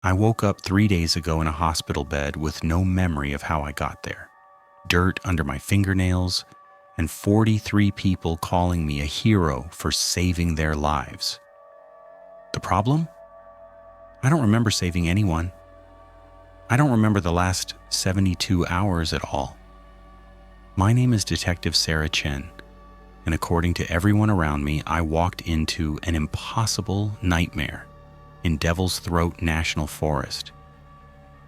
I woke up 3 days ago in a hospital bed with no memory of how I got there. Dirt under my fingernails, and 43 people calling me a hero for saving their lives. The problem? I don't remember saving anyone. I don't remember the last 72 hours at all. My name is Detective Sarah Chen, and according to everyone around me, I walked into an impossible nightmare in Devil's Throat National Forest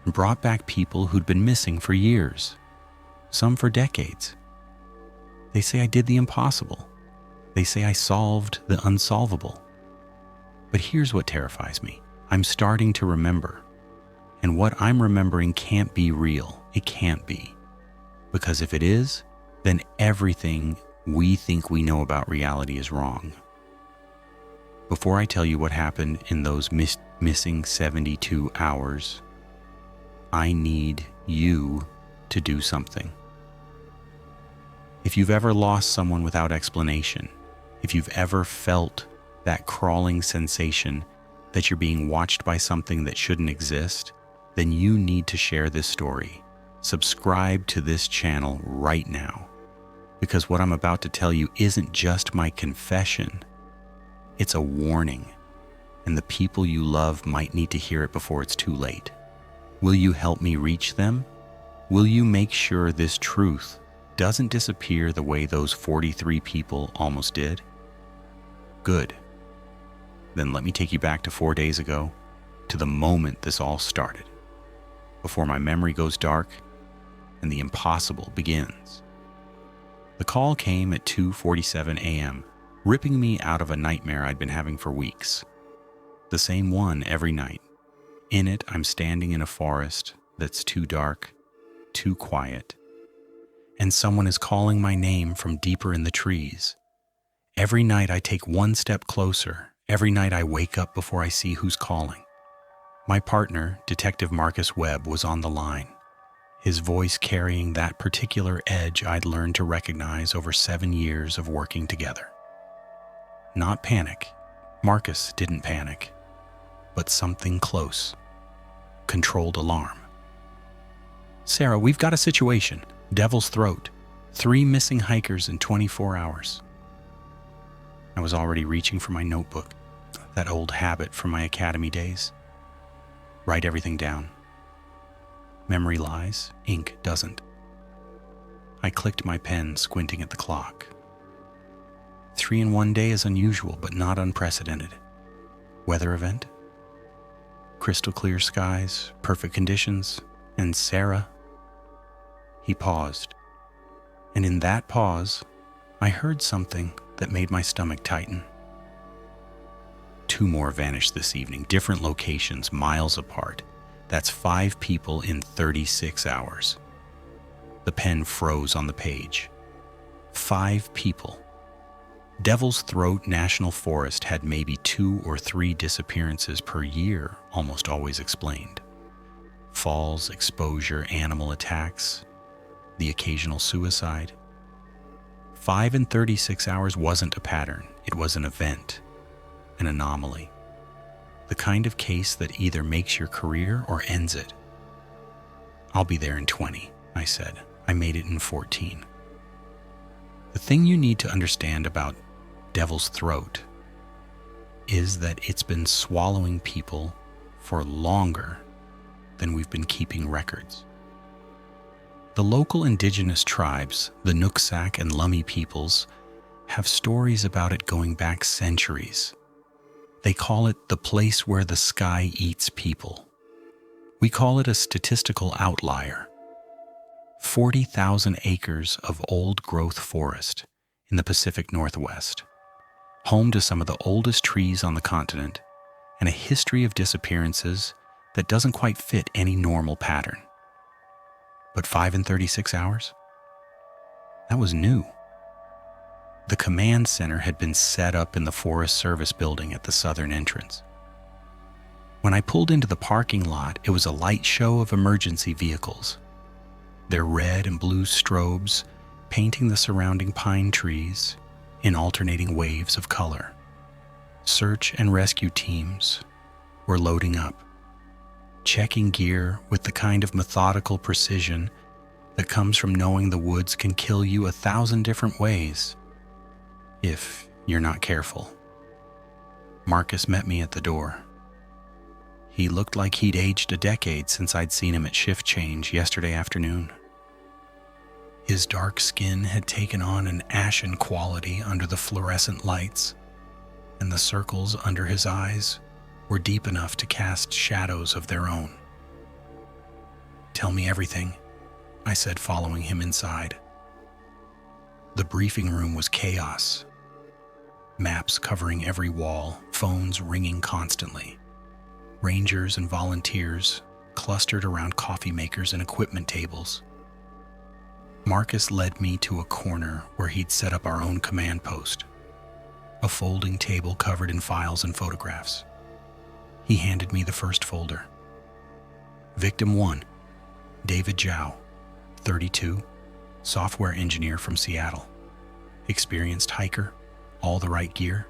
and brought back people who'd been missing for years, some for decades. They say I did the impossible. They say I solved the unsolvable. But here's what terrifies me. I'm starting to remember. And what I'm remembering can't be real. It can't be. Because if it is, then everything we think we know about reality is wrong. Before I tell you what happened in those missing 72 hours, I need you to do something. If you've ever lost someone without explanation, if you've ever felt that crawling sensation that you're being watched by something that shouldn't exist, then you need to share this story. Subscribe to this channel right now, because what I'm about to tell you isn't just my confession, it's a warning, and the people you love might need to hear it before it's too late. Will you help me reach them? Will you make sure this truth doesn't disappear the way those 43 people almost did? Good. Then let me take you back to 4 days ago, to the moment this all started, before my memory goes dark and the impossible begins. The call came at 2:47 a.m., ripping me out of a nightmare I'd been having for weeks. The same one every night. In it, I'm standing in a forest that's too dark, too quiet, and someone is calling my name from deeper in the trees. Every night I take one step closer. Every night I wake up before I see who's calling. My partner, Detective Marcus Webb, was on the line, his voice carrying that particular edge I'd learned to recognize over 7 years of working together. Not panic. Marcus didn't panic, but something close. Controlled alarm. Sarah, we've got a situation. Devil's Throat. 3 missing hikers in 24 hours. I was already reaching for my notebook, that old habit from my academy days. Write everything down. Memory lies, ink doesn't. I clicked my pen, squinting at the clock. 3 in 1 day is unusual, but not unprecedented. Weather event? Crystal clear skies, perfect conditions, and Sarah. He paused, and in that pause, I heard something that made my stomach tighten. 2 more vanished this evening, different locations, miles apart. That's 5 people in 36 hours. The pen froze on the page. 5 people. Devil's Throat National Forest had maybe 2 or 3 disappearances per year, almost always explained. Falls, exposure, animal attacks, the occasional suicide. 5 in 36 hours wasn't a pattern. It was an event, an anomaly. The kind of case that either makes your career or ends it. I'll be there in 20, I said. I made it in 14. The thing you need to understand about Devil's Throat is that it's been swallowing people for longer than we've been keeping records. The local indigenous tribes, the Nooksack and Lummi peoples, have stories about it going back centuries. They call it the place where the sky eats people. We call it a statistical outlier. 40,000 acres of old-growth forest in the Pacific Northwest, home to some of the oldest trees on the continent, and a history of disappearances that doesn't quite fit any normal pattern. But 5 in 36 hours? That was new. The command center had been set up in the Forest Service building at the southern entrance. When I pulled into the parking lot, it was a light show of emergency vehicles, their red and blue strobes painting the surrounding pine trees in alternating waves of color. Search and rescue teams were loading up. checking gear with the kind of methodical precision that comes from knowing the woods can kill you 1,000 different ways if you're not careful. Marcus met me at the door. He looked like he'd aged a decade since I'd seen him at shift change yesterday afternoon. His dark skin had taken on an ashen quality under the fluorescent lights, and the circles under his eyes were deep enough to cast shadows of their own. "Tell me everything," I said, following him inside. The briefing room was chaos. Maps covering every wall, phones ringing constantly. Rangers and volunteers clustered around coffee makers and equipment tables. Marcus led me to a corner where he'd set up our own command post, a folding table covered in files and photographs. He handed me the first folder. Victim 1, David Zhao, 32, software engineer from Seattle. Experienced hiker, all the right gear.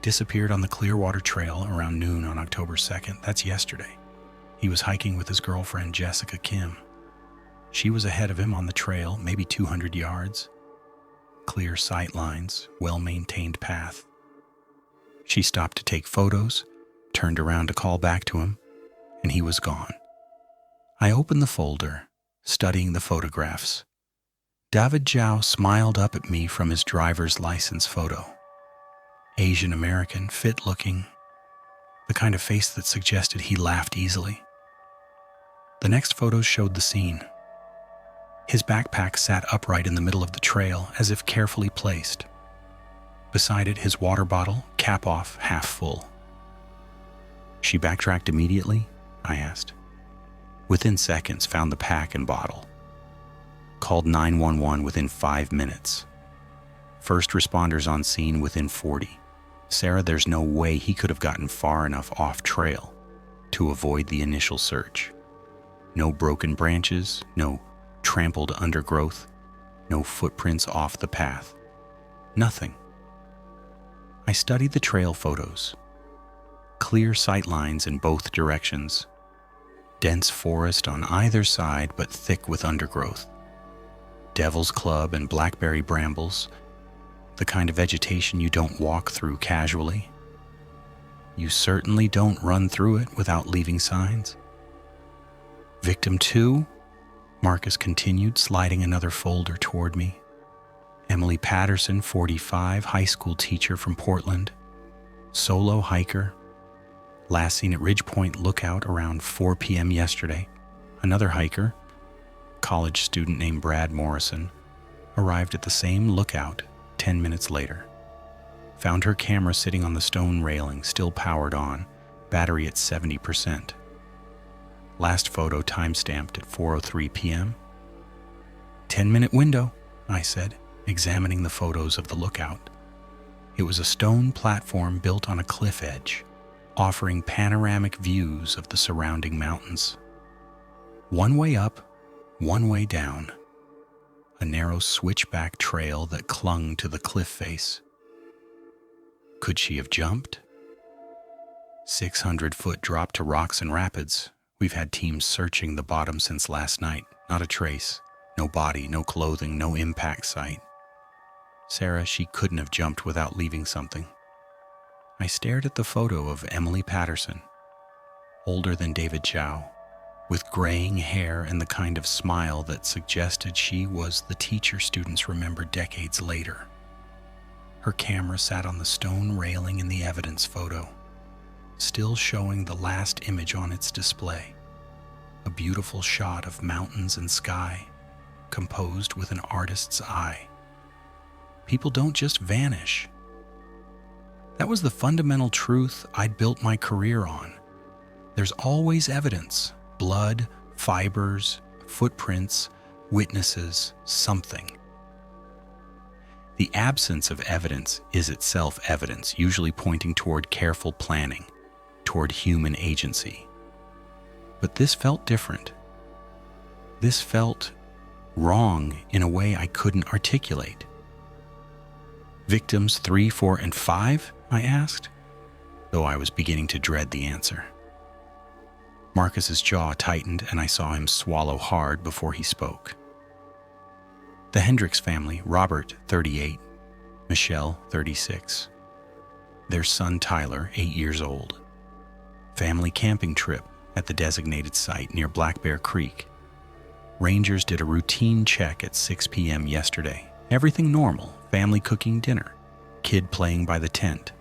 Disappeared on the Clearwater Trail around noon on October 2nd. That's yesterday. He was hiking with his girlfriend, Jessica Kim. She was ahead of him on the trail, maybe 200 yards. Clear sight lines, well-maintained path. She stopped to take photos, turned around to call back to him, and he was gone. I opened the folder, studying the photographs. David Zhao smiled up at me from his driver's license photo. Asian American, fit-looking, the kind of face that suggested he laughed easily. The next photos showed the scene. His backpack sat upright in the middle of the trail, as if carefully placed. Beside it, his water bottle, cap off, half full. "She backtracked immediately?" I asked. "Within seconds, found the pack and bottle. Called 911 within 5 minutes. First responders on scene within 40. Sarah, there's no way he could have gotten far enough off trail to avoid the initial search. No broken branches, no trampled undergrowth, no footprints off the path. Nothing." I studied the trail photos. Clear sight lines in both directions. Dense forest on either side, but thick with undergrowth. Devil's Club and blackberry brambles, the kind of vegetation you don't walk through casually. You certainly don't run through it without leaving signs. Victim 2, Marcus continued, sliding another folder toward me. Emily Patterson, 45, high school teacher from Portland. Solo hiker. Last seen at Ridgepoint Lookout around 4 p.m. yesterday. Another hiker, college student named Brad Morrison, arrived at the same lookout 10 minutes later. Found her camera sitting on the stone railing, still powered on, battery at 70%. Last photo time-stamped at 4:03 p.m. 10-minute window, I said, examining the photos of the lookout. It was a stone platform built on a cliff edge, offering panoramic views of the surrounding mountains. One way up, one way down. A narrow switchback trail that clung to the cliff face. Could she have jumped? 600-foot drop to rocks and rapids. We've had teams searching the bottom since last night. Not a trace. No body, no clothing, no impact site. Sarah, she couldn't have jumped without leaving something. I stared at the photo of Emily Patterson, older than David Zhao, with graying hair and the kind of smile that suggested she was the teacher students remembered decades later. Her camera sat on the stone railing in the evidence photo, still showing the last image on its display, a beautiful shot of mountains and sky, composed with an artist's eye. People don't just vanish. That was the fundamental truth I'd built my career on. There's always evidence. Blood, fibers, footprints, witnesses, something. The absence of evidence is itself evidence, usually pointing toward careful planning, toward human agency. But this felt different. This felt wrong in a way I couldn't articulate. Victims 3, 4, and 5? I asked, though I was beginning to dread the answer. Marcus's jaw tightened and I saw him swallow hard before he spoke. The Hendricks family, Robert, 38, Michelle, 36. Their son Tyler, 8 years old. Family camping trip at the designated site near Black Bear Creek. Rangers did a routine check at 6 p.m. yesterday. Everything normal, family cooking dinner, kid playing by the tent.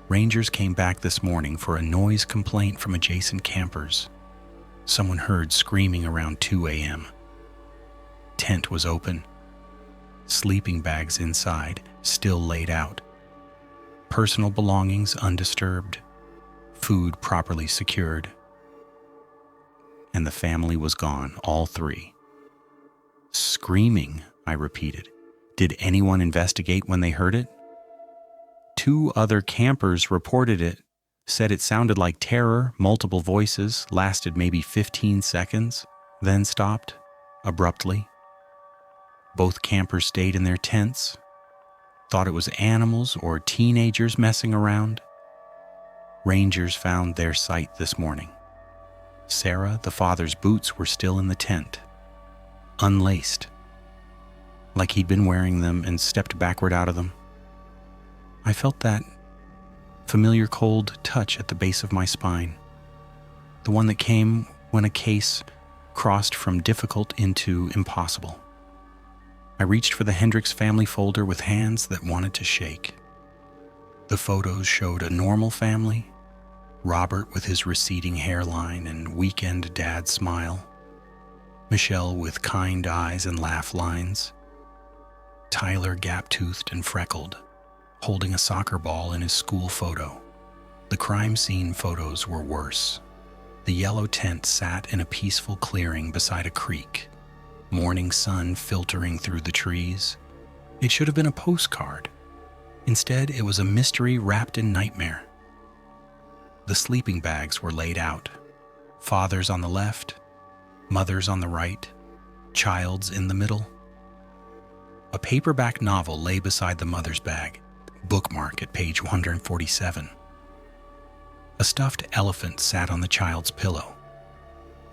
Rangers came back this morning for a noise complaint from adjacent campers. Someone heard screaming around 2 a.m. Tent was open. Sleeping bags inside, still laid out. Personal belongings undisturbed. Food properly secured. And the family was gone, all three. Screaming, I repeated. Did anyone investigate when they heard it? 2 other campers reported it, said it sounded like terror, multiple voices, lasted maybe 15 seconds, then stopped, abruptly. Both campers stayed in their tents, thought it was animals or teenagers messing around. Rangers found their site this morning. Sarah, the father's boots were still in the tent, unlaced, like he'd been wearing them and stepped backward out of them. I felt that familiar cold touch at the base of my spine, the one that came when a case crossed from difficult into impossible. I reached for the Hendricks family folder with hands that wanted to shake. The photos showed a normal family, Robert with his receding hairline and weekend dad smile, Michelle with kind eyes and laugh lines, Tyler gap-toothed and freckled, holding a soccer ball in his school photo. The crime scene photos were worse. The yellow tent sat in a peaceful clearing beside a creek, morning sun filtering through the trees. It should have been a postcard. Instead, it was a mystery wrapped in nightmare. The sleeping bags were laid out. Father's on the left, mother's on the right, child's in the middle. A paperback novel lay beside the mother's bag, bookmark at page 147. A stuffed elephant sat on the child's pillow,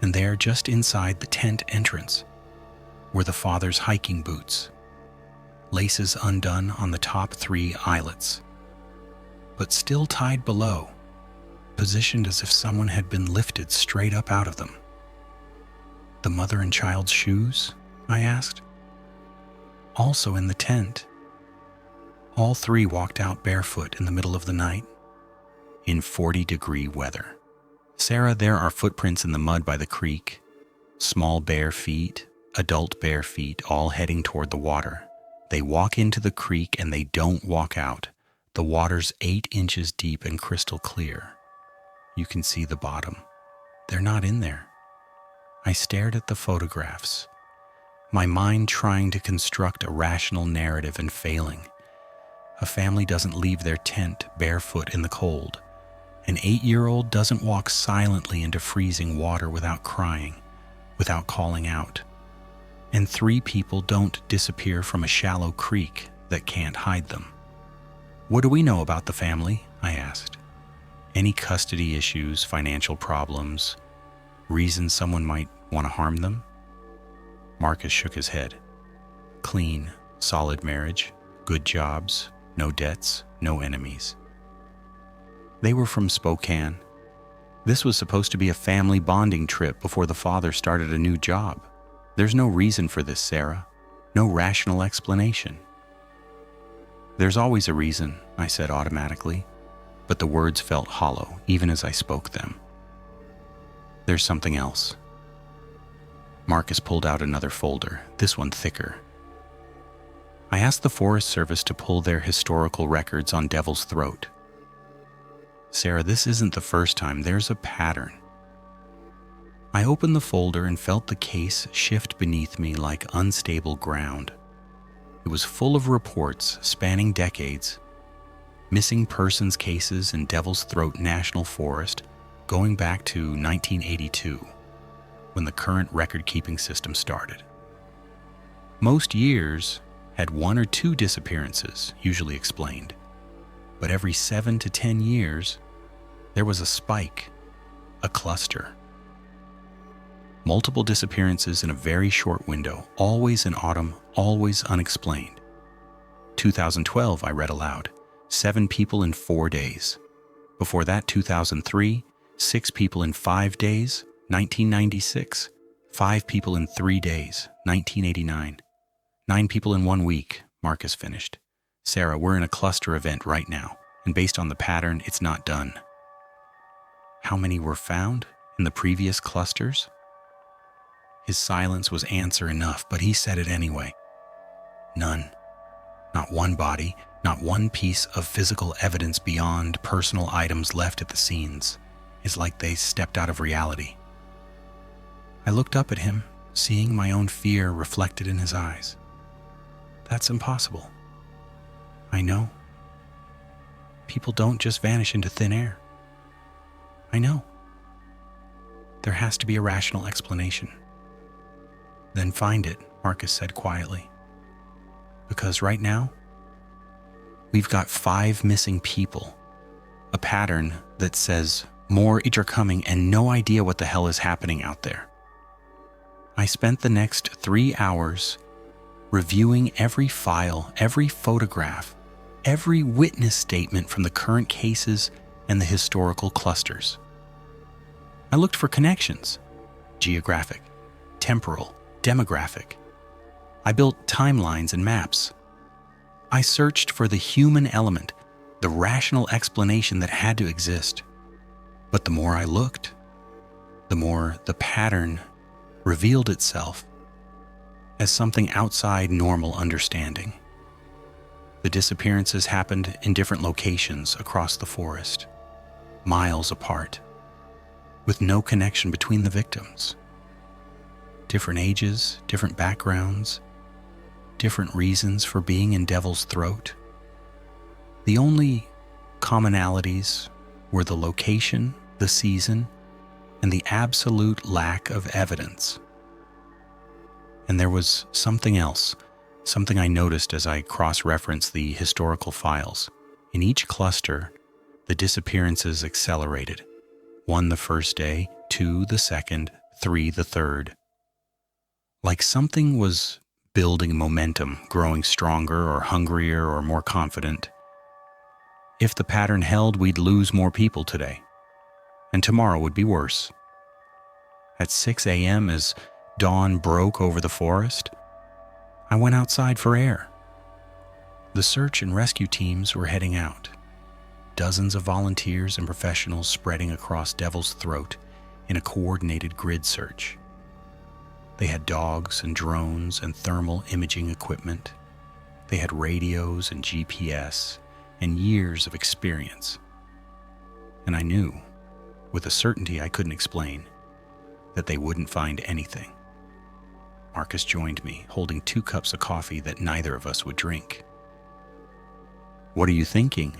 and there, just inside the tent entrance, were the father's hiking boots, laces undone on the top 3 eyelets, but still tied below, positioned as if someone had been lifted straight up out of them. The mother and child's shoes? I asked. Also in the tent. All 3 walked out barefoot in the middle of the night, in 40-degree weather. Sarah, there are footprints in the mud by the creek, small bare feet, adult bare feet, all heading toward the water. They walk into the creek and they don't walk out. The water's 8 inches deep and crystal clear. You can see the bottom. They're not in there. I stared at the photographs, my mind trying to construct a rational narrative and failing. A family doesn't leave their tent barefoot in the cold. An 8-year-old doesn't walk silently into freezing water without crying, without calling out. And 3 people don't disappear from a shallow creek that can't hide them. What do we know about the family? I asked. Any custody issues, financial problems, reasons someone might want to harm them? Marcus shook his head. Clean, solid marriage, good jobs, no debts, no enemies. They were from Spokane. This was supposed to be a family bonding trip before the father started a new job. There's no reason for this, Sarah. No rational explanation. There's always a reason, I said automatically, but the words felt hollow even as I spoke them. There's something else. Marcus pulled out another folder, this one thicker. I asked the Forest Service to pull their historical records on Devil's Throat. Sarah, this isn't the first time. There's a pattern. I opened the folder and felt the case shift beneath me like unstable ground. It was full of reports spanning decades, missing persons cases in Devil's Throat National Forest going back to 1982, when the current record-keeping system started. Most years had 1 or 2 disappearances, usually explained, but every 7 to 10 years, there was a spike, a cluster. Multiple disappearances in a very short window, always in autumn, always unexplained. 2012, I read aloud, 7 people in 4 days. Before that, 2003, 6 people in 5 days, 1996, 5 people in 3 days, 1989, 9 people in 1 week, Marcus finished. Sarah, we're in a cluster event right now, and based on the pattern, it's not done. How many were found in the previous clusters? His silence was answer enough, but he said it anyway. None. Not one body, not one piece of physical evidence beyond personal items left at the scenes. It's like they stepped out of reality. I looked up at him, seeing my own fear reflected in his eyes. That's impossible. I know. People don't just vanish into thin air. I know. There has to be a rational explanation. Then find it, Marcus said quietly. Because right now, we've got 5 missing people. A pattern that says more each are coming and no idea what the hell is happening out there. I spent the next 3 hours reviewing every file, every photograph, every witness statement from the current cases and the historical clusters. I looked for connections, geographic, temporal, demographic. I built timelines and maps. I searched for the human element, the rational explanation that had to exist. But the more I looked, the more the pattern revealed itself as something outside normal understanding. The disappearances happened in different locations across the forest, miles apart, with no connection between the victims. Different ages, different backgrounds, different reasons for being in Devil's Throat. The only commonalities were the location, the season, and the absolute lack of evidence. And there was something else, something I noticed as I cross-referenced the historical files. In each cluster, the disappearances accelerated. 1 the first day, 2 the second, 3 the third. Like something was building momentum, growing stronger or hungrier or more confident. If the pattern held, we'd lose more people today, and tomorrow would be worse. At 6 a.m., as dawn broke over the forest, I went outside for air. The search and rescue teams were heading out. Dozens of volunteers and professionals spreading across Devil's Throat in a coordinated grid search. They had dogs and drones and thermal imaging equipment. They had radios and GPS and years of experience. And I knew, with a certainty I couldn't explain, that they wouldn't find anything. Marcus joined me, holding 2 cups of coffee that neither of us would drink. "What are you thinking?"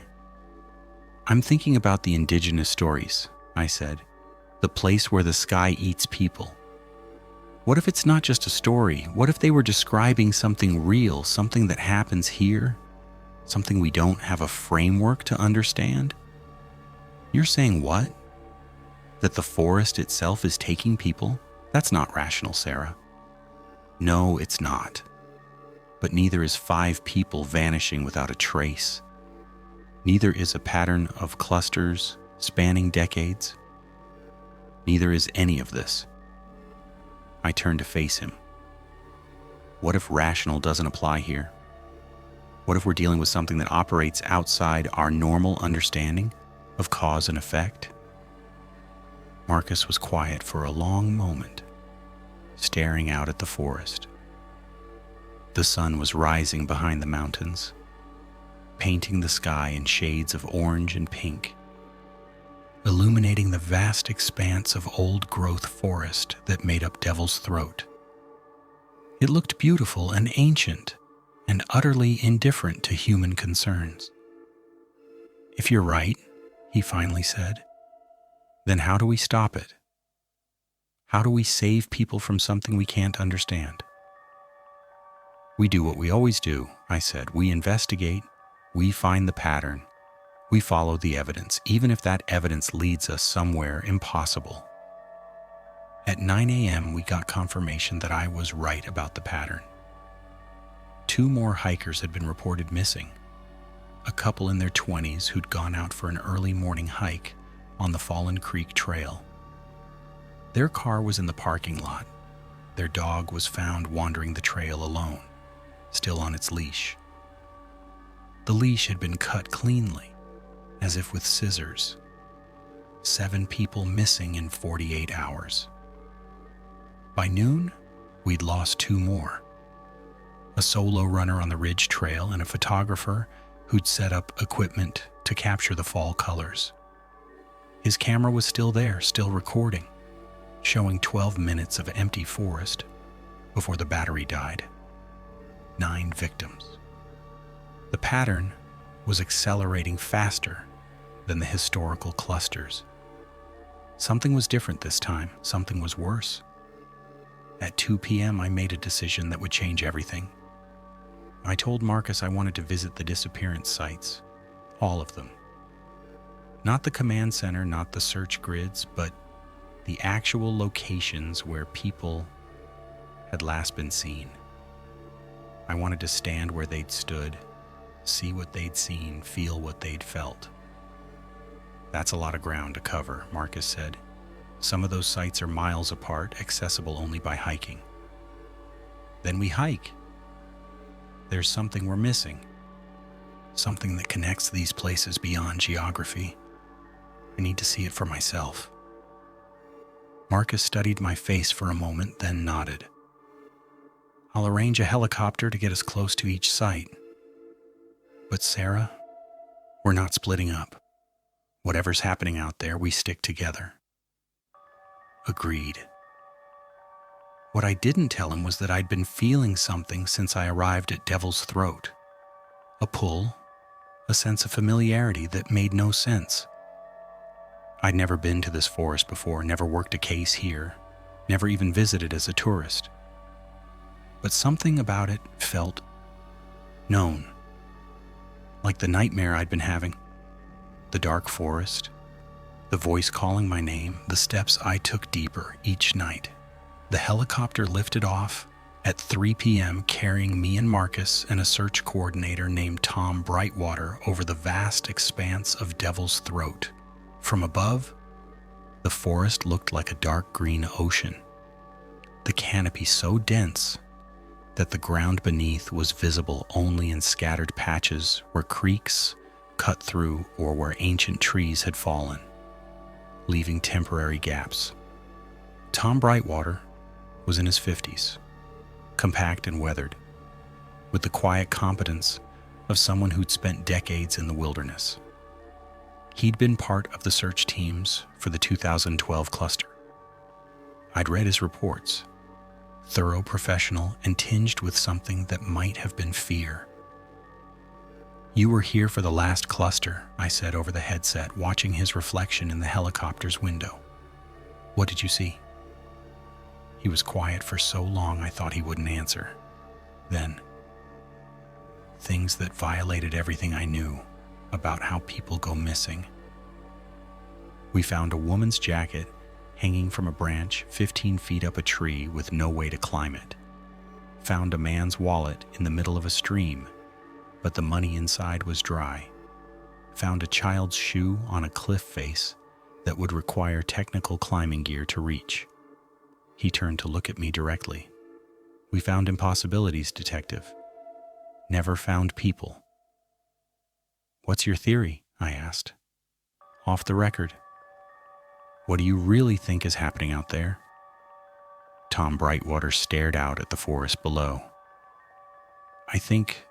"I'm thinking about the indigenous stories," I said. "The place where the sky eats people. What if it's not just a story? What if they were describing something real, something that happens here? Something we don't have a framework to understand?" "You're saying what? That the forest itself is taking people? That's not rational, Sarah." "No, it's not. But neither is 5 people vanishing without a trace. Neither is a pattern of clusters spanning decades. Neither is any of this." I turned to face him. What if rational doesn't apply here? What if we're dealing with something that operates outside our normal understanding of cause and effect? Marcus was quiet for a long moment, staring out at the forest. The sun was rising behind the mountains, painting the sky in shades of orange and pink, illuminating the vast expanse of old-growth forest that made up Devil's Throat. It looked beautiful and ancient and utterly indifferent to human concerns. "If you're right," he finally said, "then how do we stop it? How do we save people from something we can't understand?" "We do what we always do," I said. "We investigate, we find the pattern, we follow the evidence, even if that evidence leads us somewhere impossible." At 9 a.m., we got confirmation that I was right about the pattern. 2 more hikers had been reported missing. A couple in their 20s who'd gone out for an early morning hike on the Fallen Creek Trail. Their car was in the parking lot. Their dog was found wandering the trail alone, still on its leash. The leash had been cut cleanly, as if with scissors. 7 people missing in 48 hours. By noon, we'd lost 2 more. A solo runner on the Ridge Trail and a photographer who'd set up equipment to capture the fall colors. His camera was still there, still recording, showing 12 minutes of empty forest before the battery died. 9 victims. The pattern was accelerating faster than the historical clusters. Something was different this time. Something was worse. At 2 p.m., I made a decision that would change everything. I told Marcus I wanted to visit the disappearance sites, all of them. Not the command center, not the search grids, but the actual locations where people had last been seen. I wanted to stand where they'd stood, see what they'd seen, feel what they'd felt. That's a lot of ground to cover, Marcus said. Some of those sites are miles apart, accessible only by hiking. Then we hike. There's something we're missing. Something that connects these places beyond geography. I need to see it for myself. Marcus studied my face for a moment, then nodded. I'll arrange a helicopter to get us close to each site. But Sarah, we're not splitting up. Whatever's happening out there, we stick together. Agreed. What I didn't tell him was that I'd been feeling something since I arrived at Devil's Throat. A pull, a sense of familiarity that made no sense. I'd never been to this forest before, never worked a case here, never even visited as a tourist. But something about it felt known. Like the nightmare I'd been having. The dark forest, the voice calling my name, the steps I took deeper each night. The helicopter lifted off at 3 p.m. carrying me and Marcus and a search coordinator named Tom Brightwater over the vast expanse of Devil's Throat. From above, the forest looked like a dark green ocean, the canopy so dense that the ground beneath was visible only in scattered patches where creeks cut through or where ancient trees had fallen, leaving temporary gaps. Tom Brightwater was in his 50s, compact and weathered, with the quiet competence of someone who'd spent decades in the wilderness. He'd been part of the search teams for the 2012 cluster. I'd read his reports, thorough, professional, and tinged with something that might have been fear. You were here for the last cluster, I said over the headset, watching his reflection in the helicopter's window. What did you see? He was quiet for so long I thought he wouldn't answer. Then, things that violated everything I knew about how people go missing. We found a woman's jacket hanging from a branch 15 feet up a tree with no way to climb it. Found a man's wallet in the middle of a stream, but the money inside was dry. Found a child's shoe on a cliff face that would require technical climbing gear to reach. He turned to look at me directly. We found impossibilities, Detective. Never found people. What's your theory? I asked. Off the record. What do you really think is happening out there? Tom Brightwater stared out at the forest below. I think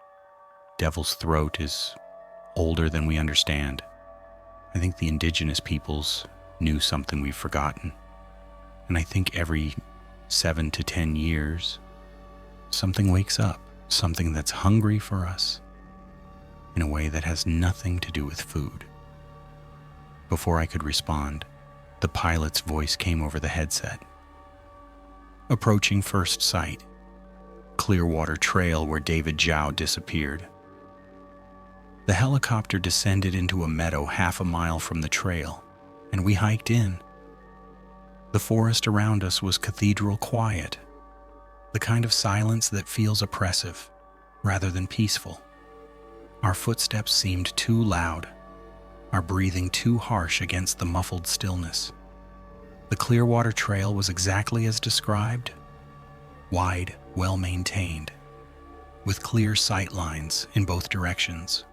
Devil's Throat is older than we understand. I think the indigenous peoples knew something we've forgotten. And I think every 7 to 10 years, something wakes up, something that's hungry for us, in a way that has nothing to do with food. Before I could respond, the pilot's voice came over the headset. Approaching first sight, Clearwater Trail where David Zhao disappeared. The helicopter descended into a meadow half a mile from the trail, and we hiked in. The forest around us was cathedral quiet, the kind of silence that feels oppressive rather than peaceful. Our footsteps seemed too loud, our breathing too harsh against the muffled stillness. The Clearwater Trail was exactly as described, wide, well-maintained, with clear sight lines in both directions.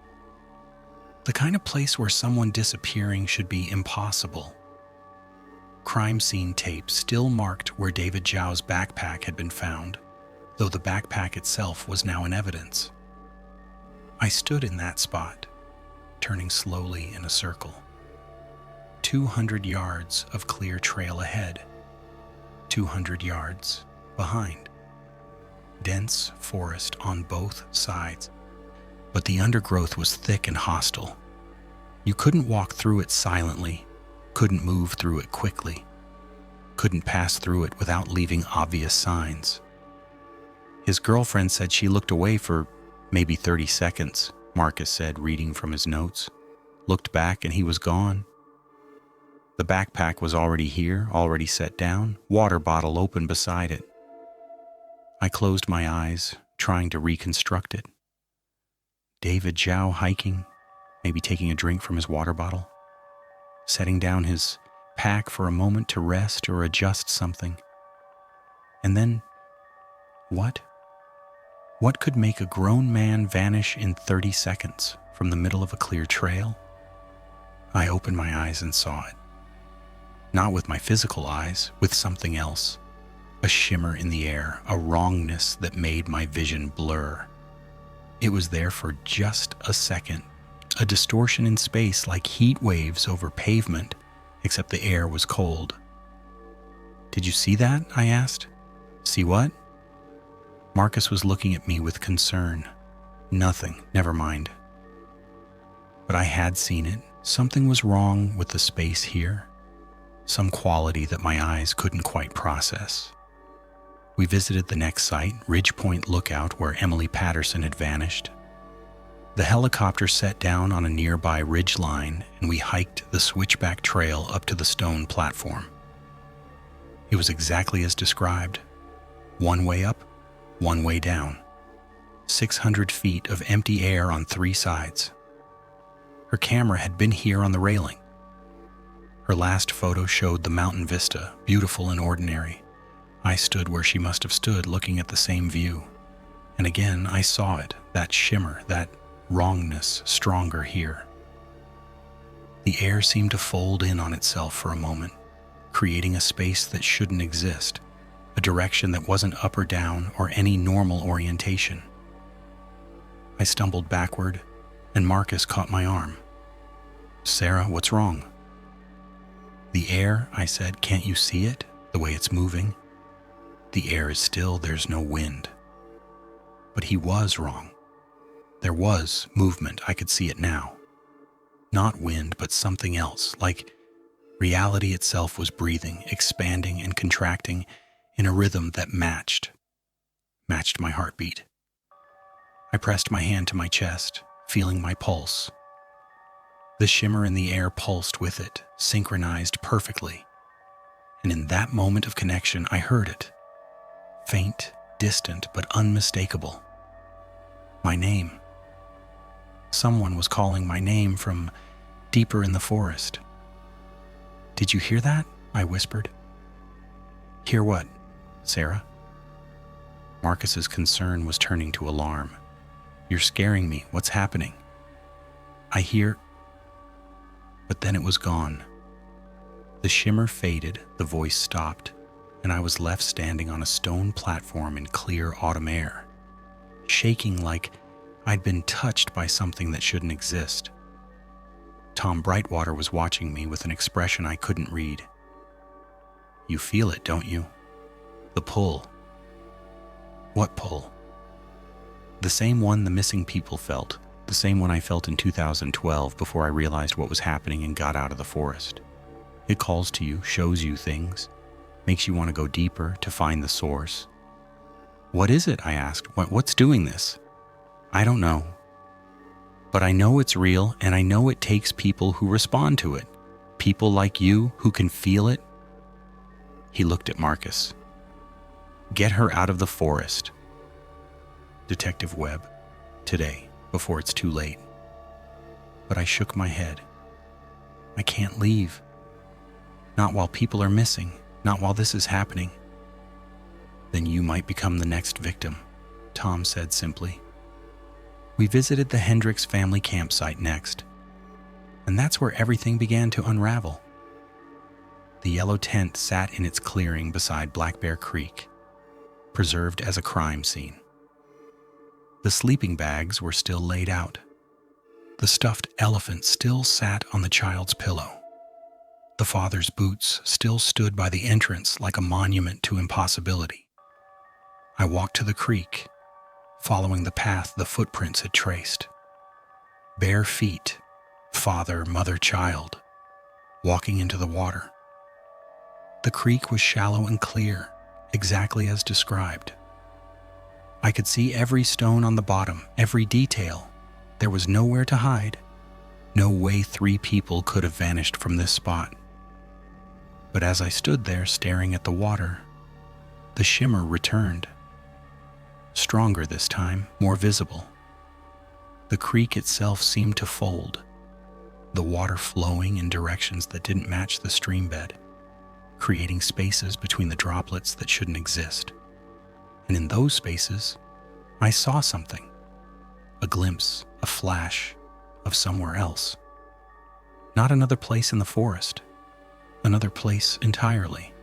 The kind of place where someone disappearing should be impossible. Crime scene tape still marked where David Zhao's backpack had been found, though the backpack itself was now in evidence. I stood in that spot, turning slowly in a circle. 200 yards of clear trail ahead, 200 yards behind. Dense forest on both sides, but the undergrowth was thick and hostile. You couldn't walk through it silently, couldn't move through it quickly, couldn't pass through it without leaving obvious signs. His girlfriend said she looked away for maybe 30 seconds, Marcus said, reading from his notes. Looked back and he was gone. The backpack was already here, already set down, water bottle open beside it. I closed my eyes, trying to reconstruct it. David Zhao hiking, maybe taking a drink from his water bottle, setting down his pack for a moment to rest or adjust something. And then, what? What could make a grown man vanish in 30 seconds from the middle of a clear trail? I opened my eyes and saw it. Not with my physical eyes, with something else. A shimmer in the air, a wrongness that made my vision blur. It was there for just a second, a distortion in space like heat waves over pavement, except the air was cold. "Did you see that?" I asked. "See what?" Marcus was looking at me with concern. "Nothing, never mind." But I had seen it. Something was wrong with the space here. Some quality that my eyes couldn't quite process. We visited the next site, Ridge Point Lookout, where Emily Patterson had vanished. The helicopter set down on a nearby ridge line, and we hiked the switchback trail up to the stone platform. It was exactly as described. One way up, one way down. 600 feet of empty air on 3 sides. Her camera had been here on the railing. Her last photo showed the mountain vista, beautiful and ordinary. I stood where she must have stood, looking at the same view. And again, I saw it, that shimmer, that wrongness, stronger here. The air seemed to fold in on itself for a moment, creating a space that shouldn't exist, a direction that wasn't up or down or any normal orientation. I stumbled backward, and Marcus caught my arm. "Sarah, what's wrong?" "The air," I said. "Can't you see it, the way it's moving? The air is still, there's no wind." But he was wrong. There was movement, I could see it now. Not wind, but something else, like reality itself was breathing, expanding and contracting in a rhythm that matched my heartbeat. I pressed my hand to my chest, feeling my pulse. The shimmer in the air pulsed with it, synchronized perfectly. And in that moment of connection, I heard it. Faint, distant, but unmistakable. My name. Someone was calling my name from deeper in the forest. "Did you hear that?" I whispered. "Hear what, Sarah?" Marcus's concern was turning to alarm. "You're scaring me. What's happening?" "I hear..." But then it was gone. The shimmer faded, the voice stopped, and I was left standing on a stone platform in clear autumn air, shaking like I'd been touched by something that shouldn't exist. Tom Brightwater was watching me with an expression I couldn't read. "You feel it, don't you? The pull." "What pull?" "The same one the missing people felt, the same one I felt in 2012 before I realized what was happening and got out of the forest. It calls to you, shows you things, makes you want to go deeper to find the source." "What is it?" I asked. What's doing this?" "I don't know. But I know it's real, and I know it takes people who respond to it. People like you who can feel it." He looked at Marcus. "Get her out of the forest. Detective Webb, today, before it's too late." But I shook my head. I can't leave. Not while people are missing, not while this is happening. "Then you might become the next victim," Tom said simply. We visited the Hendricks family campsite next, and that's where everything began to unravel. The yellow tent sat in its clearing beside Black Bear Creek, preserved as a crime scene. The sleeping bags were still laid out. The stuffed elephant still sat on the child's pillow. The father's boots still stood by the entrance like a monument to impossibility. I walked to the creek, following the path the footprints had traced. Bare feet, father, mother, child, walking into the water. The creek was shallow and clear, exactly as described. I could see every stone on the bottom, every detail. There was nowhere to hide. No way 3 people could have vanished from this spot. But as I stood there staring at the water, the shimmer returned. Stronger this time, more visible. The creek itself seemed to fold, the water flowing in directions that didn't match the stream bed, creating spaces between the droplets that shouldn't exist. And in those spaces, I saw something. A glimpse, a flash of somewhere else. Not another place in the forest, another place entirely.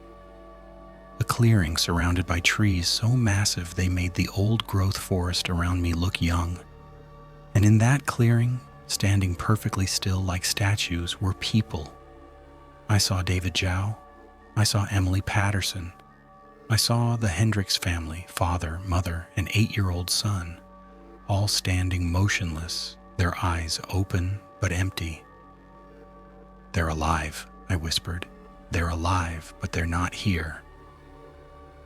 A clearing surrounded by trees so massive they made the old-growth forest around me look young. And in that clearing, standing perfectly still like statues, were people. I saw David Zhao. I saw Emily Patterson. I saw the Hendricks family, father, mother, and 8-year-old son, all standing motionless, their eyes open but empty. "They're alive," I whispered. "They're alive, but they're not here.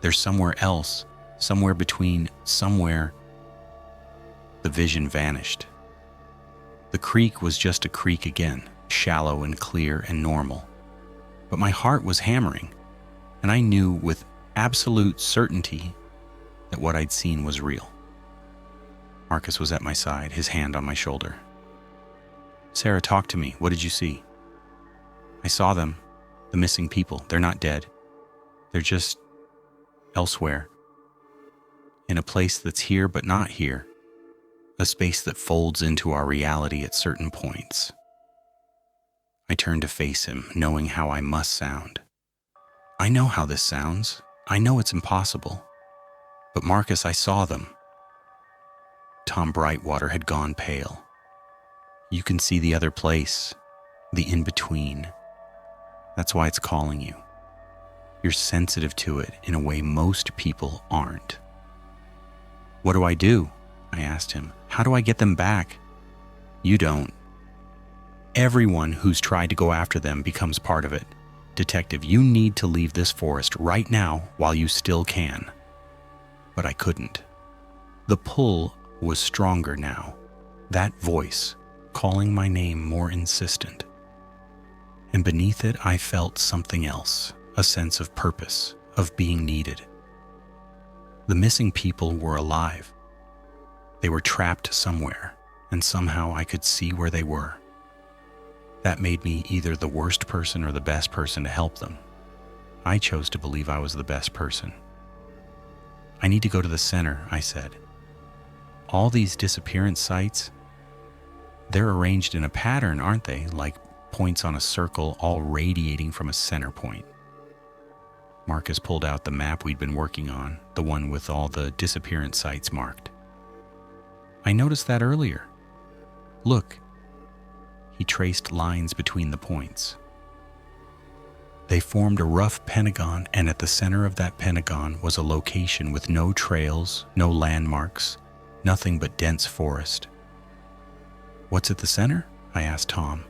They're somewhere else, somewhere between somewhere." The vision vanished. The creek was just a creek again, shallow and clear and normal. But my heart was hammering, and I knew with absolute certainty that what I'd seen was real. Marcus was at my side, his hand on my shoulder. "Sarah, talk to me. What did you see?" "I saw them, the missing people. They're not dead. They're just elsewhere. In a place that's here but not here. A space that folds into our reality at certain points." I turned to face him, knowing how I must sound. "I know how this sounds. I know it's impossible. But Marcus, I saw them." Tom Brightwater had gone pale. "You can see the other place, the in-between. That's why it's calling you. You're sensitive to it in a way most people aren't." "What do I do?" I asked him. "How do I get them back?" "You don't. Everyone who's tried to go after them becomes part of it. Detective, you need to leave this forest right now while you still can." But I couldn't. The pull was stronger now. That voice, calling my name more insistent. And beneath it, I felt something else, a sense of purpose, of being needed. The missing people were alive. They were trapped somewhere, and somehow I could see where they were. That made me either the worst person or the best person to help them. I chose to believe I was the best person. "I need to go to the center," I said. "All these disappearance sites, they're arranged in a pattern, aren't they? Like points on a circle all radiating from a center point." Marcus pulled out the map we'd been working on, the one with all the disappearance sites marked. "I noticed that earlier. Look." He traced lines between the points. They formed a rough pentagon, and at the center of that pentagon was a location with no trails, no landmarks, nothing but dense forest. "What's at the center?" I asked Tom.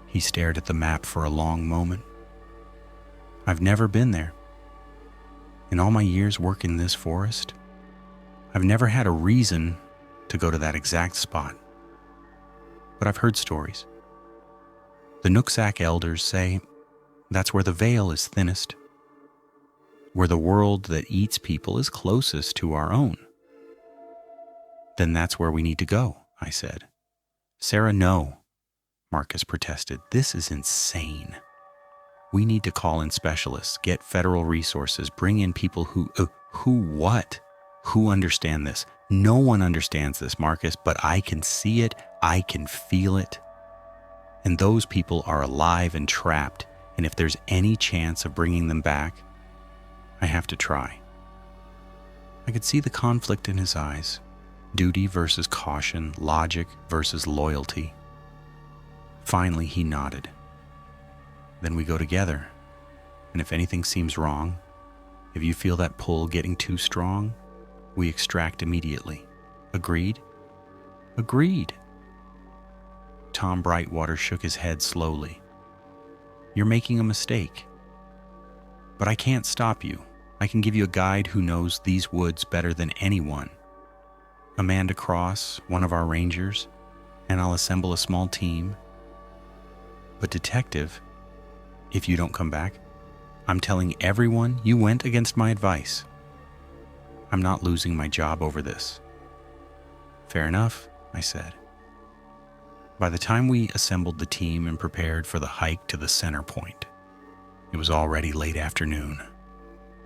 He stared at the map for a long moment. "I've never been there. In all my years working this forest, I've never had a reason to go to that exact spot. But I've heard stories. The Nooksack elders say that's where the veil is thinnest, where the world that eats people is closest to our own. Then that's where we need to go, I said. Sarah, no, Marcus protested. This is insane. We need to call in specialists, get federal resources, bring in people who understand this. No one understands this, Marcus, but I can see it, I can feel it. And those people are alive and trapped, and if there's any chance of bringing them back, I have to try. I could see the conflict in his eyes. Duty versus caution, logic versus loyalty. Finally, he nodded. Then we go together, and if anything seems wrong, if you feel that pull getting too strong, we extract immediately. Agreed? Agreed. Tom Brightwater shook his head slowly. You're making a mistake. But I can't stop you. I can give you a guide who knows these woods better than anyone. Amanda Cross, one of our rangers, and I'll assemble a small team. But detective, if you don't come back, I'm telling everyone you went against my advice. I'm not losing my job over this. Fair enough, I said. By the time we assembled the team and prepared for the hike to the center point, it was already late afternoon.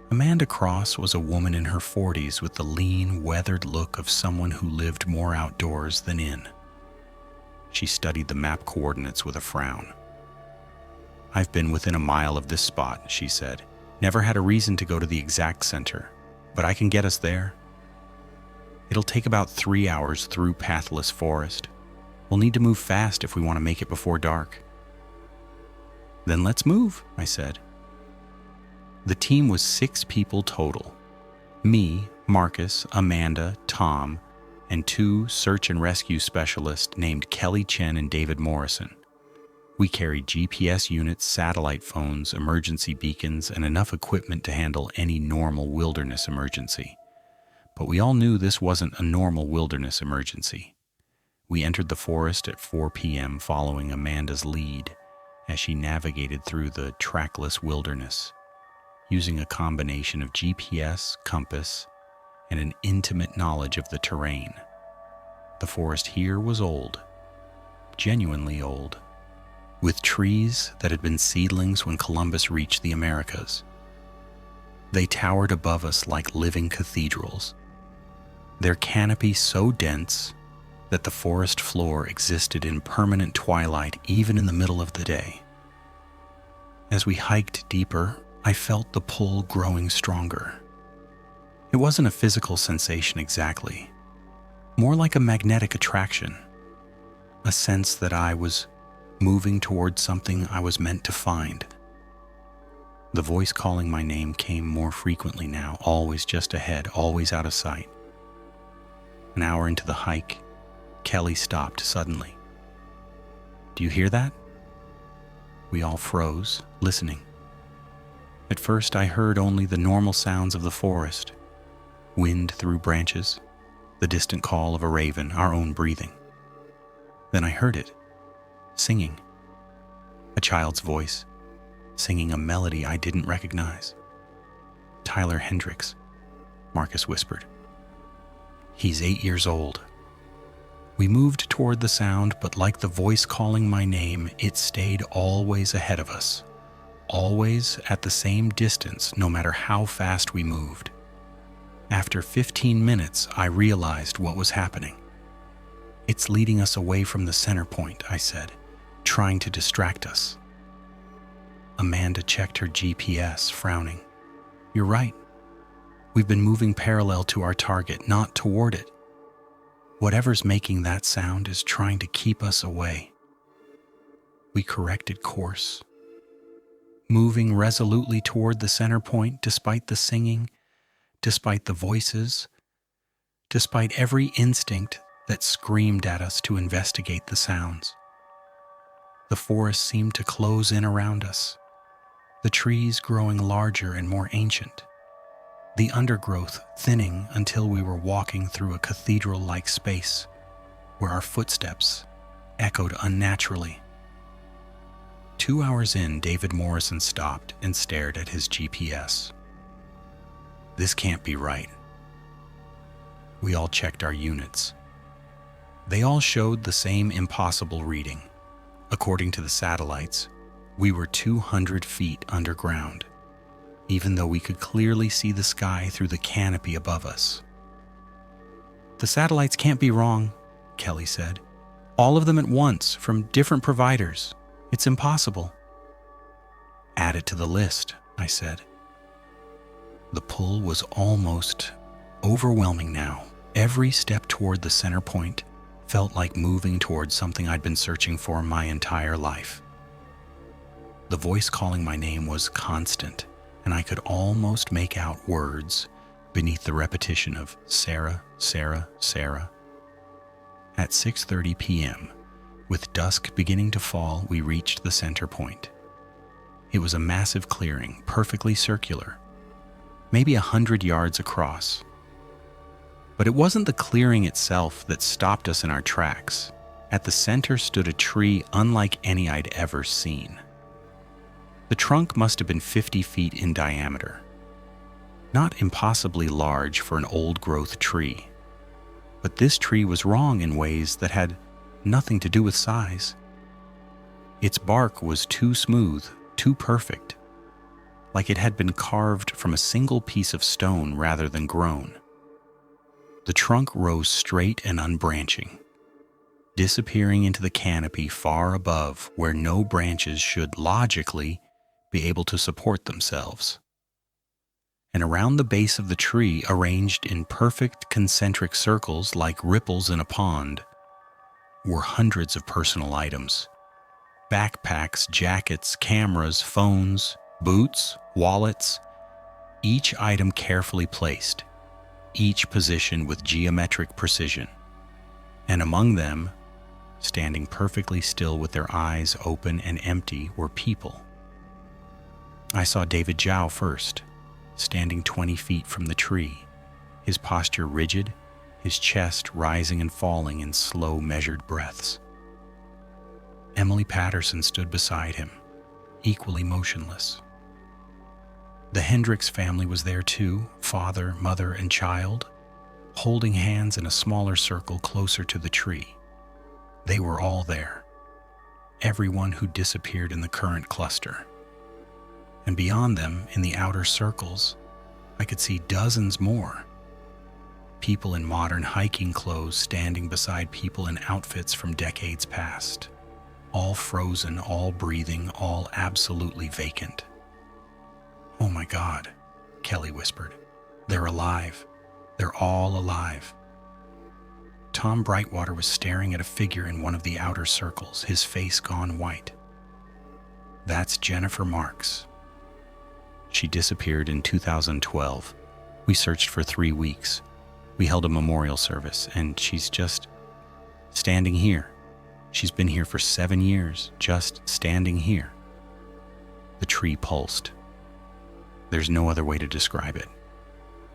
Amanda Cross was a woman in her 40s with the lean, weathered look of someone who lived more outdoors than in. She studied the map coordinates with a frown. I've been within a mile of this spot, she said. Never had a reason to go to the exact center, but I can get us there. It'll take about 3 hours through pathless forest. We'll need to move fast if we want to make it before dark. Then let's move, I said. The team was 6 people total. Me, Marcus, Amanda, Tom, and 2 search and rescue specialists named Kelly Chen and David Morrison. We carried GPS units, satellite phones, emergency beacons, and enough equipment to handle any normal wilderness emergency. But we all knew this wasn't a normal wilderness emergency. We entered the forest at 4 p.m. following Amanda's lead as she navigated through the trackless wilderness, using a combination of GPS, compass, and an intimate knowledge of the terrain. The forest here was old, genuinely old, with trees that had been seedlings when Columbus reached the Americas. They towered above us like living cathedrals, their canopy so dense that the forest floor existed in permanent twilight even in the middle of the day. As we hiked deeper, I felt the pull growing stronger. It wasn't a physical sensation exactly, more like a magnetic attraction, a sense that I was moving towards something I was meant to find. The voice calling my name came more frequently now, always just ahead, always out of sight. An hour into the hike, Kelly stopped suddenly. Do you hear that? We all froze, listening. At first, I heard only the normal sounds of the forest, wind through branches, the distant call of a raven, our own breathing. Then I heard it, singing. A child's voice, singing a melody I didn't recognize. Tyler Hendricks, Marcus whispered. He's 8 years old. We moved toward the sound, but like the voice calling my name, it stayed always ahead of us, always at the same distance, no matter how fast we moved. After 15 minutes, I realized what was happening. It's leading us away from the center point, I said, trying to distract us. Amanda checked her GPS, frowning. You're right. We've been moving parallel to our target, not toward it. Whatever's making that sound is trying to keep us away. We corrected course, moving resolutely toward the center point despite the singing, despite the voices, despite every instinct that screamed at us to investigate the sounds. The forest seemed to close in around us, the trees growing larger and more ancient, the undergrowth thinning until we were walking through a cathedral-like space where our footsteps echoed unnaturally. 2 hours in, David Morrison stopped and stared at his GPS. This can't be right. We all checked our units. They all showed the same impossible reading. According to the satellites, we were 200 feet underground, even though we could clearly see the sky through the canopy above us. "The satellites can't be wrong," Kelly said. "All of them at once, from different providers. It's impossible." "Add it to the list," I said. The pull was almost overwhelming now. Every step toward the center point felt like moving toward something I'd been searching for my entire life. The voice calling my name was constant, and I could almost make out words beneath the repetition of Sarah, Sarah, Sarah. At 6:30 p.m., with dusk beginning to fall, we reached the center point. It was a massive clearing, perfectly circular, maybe 100 yards across. But it wasn't the clearing itself that stopped us in our tracks. At the center stood a tree unlike any I'd ever seen. The trunk must have been 50 feet in diameter. Not impossibly large for an old-growth tree, but this tree was wrong in ways that had nothing to do with size. Its bark was too smooth, too perfect, like it had been carved from a single piece of stone rather than grown. The trunk rose straight and unbranching, disappearing into the canopy far above where no branches should logically be able to support themselves. And around the base of the tree, arranged in perfect concentric circles like ripples in a pond, were hundreds of personal items. Backpacks, jackets, cameras, phones, boots, wallets, each item carefully placed, each position with geometric precision. And among them, standing perfectly still with their eyes open and empty, were people. I saw David Zhao first, standing 20 feet from the tree, his posture rigid, his chest rising and falling in slow, measured breaths. Emily Patterson stood beside him, equally motionless. The Hendricks family was there too, father, mother, and child, holding hands in a smaller circle closer to the tree. They were all there, everyone who disappeared in the current cluster. And beyond them, in the outer circles, I could see dozens more. People in modern hiking clothes standing beside people in outfits from decades past. All frozen, all breathing, all absolutely vacant. "Oh my God," Kelly whispered. "They're alive. They're all alive." Tom Brightwater was staring at a figure in one of the outer circles, his face gone white. "That's Jennifer Marks. She disappeared in 2012. We searched for 3 weeks. We held a memorial service, and she's just standing here. She's been here for 7 years, just standing here." The tree pulsed. There's no other way to describe it.